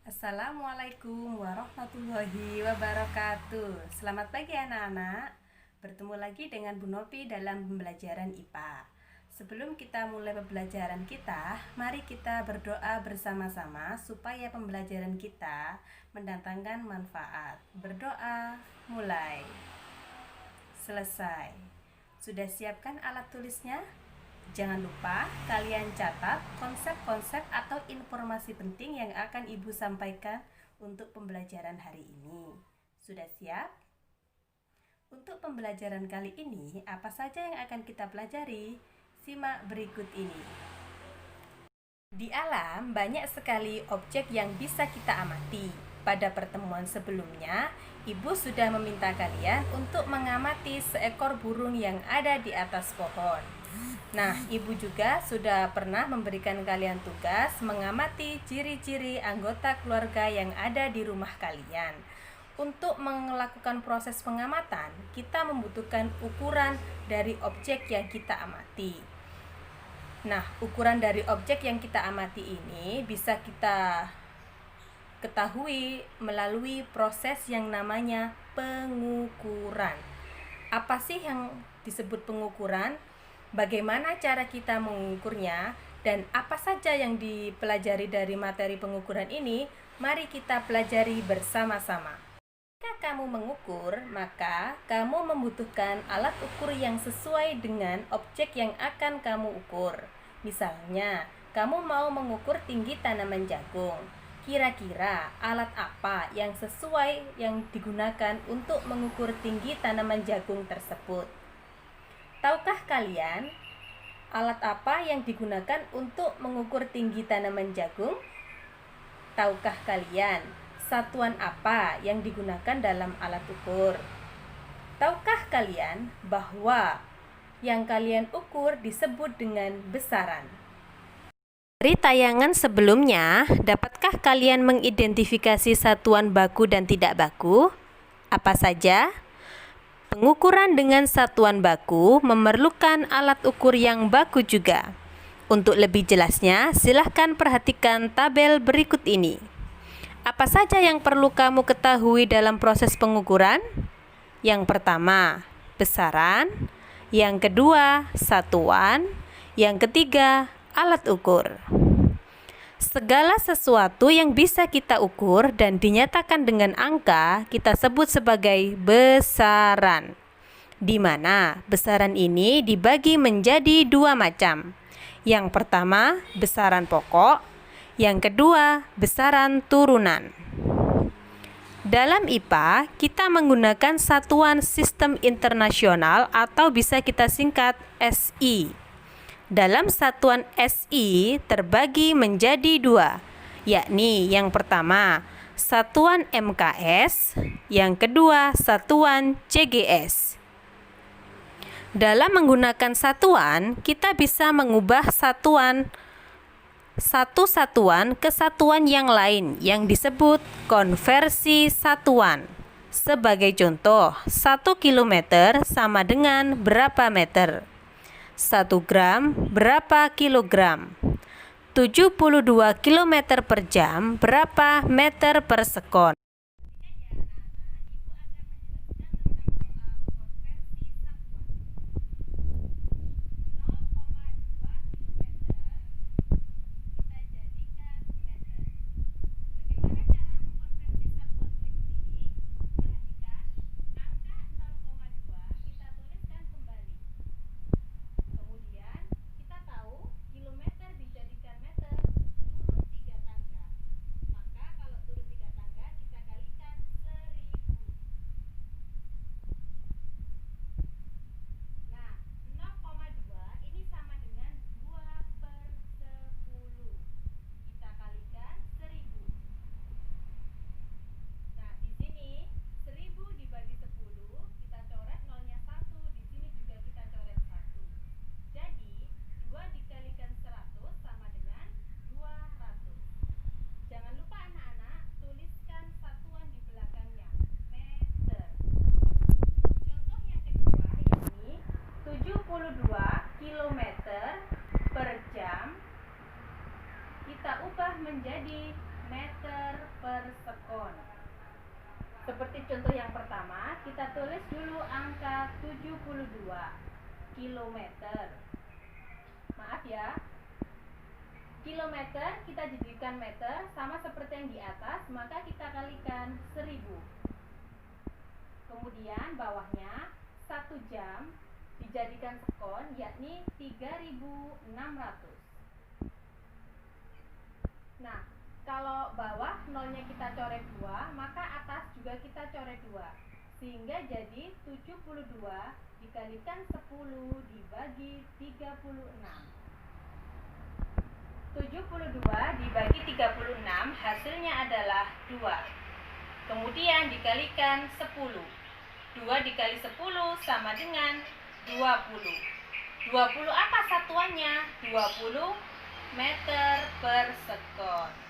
Assalamualaikum warahmatullahi wabarakatuh. Selamat pagi anak-anak. Bertemu lagi dengan Bu Nopi dalam pembelajaran IPA. Sebelum kita mulai pembelajaran kita, mari kita berdoa bersama-sama supaya pembelajaran kita mendatangkan manfaat. Berdoa, mulai. Selesai. Sudah siapkan alat tulisnya? Jangan lupa kalian catat konsep-konsep atau informasi penting yang akan Ibu sampaikan untuk pembelajaran hari ini. Sudah siap? Untuk pembelajaran kali ini, apa saja yang akan kita pelajari? Simak berikut ini. Di alam banyak sekali objek yang bisa kita amati. Pada pertemuan sebelumnya, Ibu sudah meminta kalian untuk mengamati seekor burung yang ada di atas pohon. Nah, Ibu juga sudah pernah memberikan kalian tugas mengamati ciri-ciri anggota keluarga yang ada di rumah kalian. Untuk melakukan proses pengamatan, kita membutuhkan ukuran dari objek yang kita amati. Nah, ukuran dari objek yang kita amati ini bisa kita ketahui melalui proses yang namanya pengukuran. Apa sih yang disebut pengukuran? Bagaimana cara kita mengukurnya? Dan apa saja yang dipelajari dari materi pengukuran ini? Mari kita pelajari bersama-sama. Jika kamu mengukur, maka kamu membutuhkan alat ukur yang sesuai dengan objek yang akan kamu ukur. Misalnya, kamu mau mengukur tinggi tanaman jagung. Kira-kira alat apa yang sesuai yang digunakan untuk mengukur tinggi tanaman jagung tersebut? Tahukah kalian alat apa yang digunakan untuk mengukur tinggi tanaman jagung? Tahukah kalian satuan apa yang digunakan dalam alat ukur? Tahukah kalian bahwa yang kalian ukur disebut dengan besaran? Dari tayangan sebelumnya, dapatkah kalian mengidentifikasi satuan baku dan tidak baku? Apa saja? Pengukuran dengan satuan baku memerlukan alat ukur yang baku juga. Untuk lebih jelasnya, silahkan perhatikan tabel berikut ini. Apa saja yang perlu kamu ketahui dalam proses pengukuran? Yang pertama, besaran. Yang kedua, satuan. Yang ketiga, alat ukur. Segala sesuatu yang bisa kita ukur dan dinyatakan dengan angka kita sebut sebagai besaran, di mana besaran ini dibagi menjadi dua macam. Yang pertama, besaran pokok. Yang kedua, besaran turunan. Dalam IPA, kita menggunakan satuan sistem internasional atau bisa kita singkat SI. Dalam satuan SI terbagi menjadi dua, yakni yang pertama satuan MKS, yang kedua satuan CGS. Dalam menggunakan satuan, kita bisa mengubah satu satuan ke satuan yang lain yang disebut konversi satuan. Sebagai contoh, 1 kilometer sama dengan berapa meter? 1 gram berapa kilogram? 72 km per jam berapa meter per sekon? seperti contoh yang pertama, kita tulis dulu angka 72 kilometer. Maaf ya, kilometer kita jadikan meter, sama seperti yang di atas, maka kita kalikan 1000. Kemudian bawahnya 1 jam dijadikan sekon, yakni 3600. Nah, kalau bawah nolnya kita coret 2, maka atas juga kita coret 2, sehingga jadi 72 dikalikan 10 dibagi 36. 72 dibagi 36 hasilnya adalah 2. Kemudian dikalikan 10. 2 dikali 10 sama dengan 20. 20 apa satuannya? 20 meter per sekon.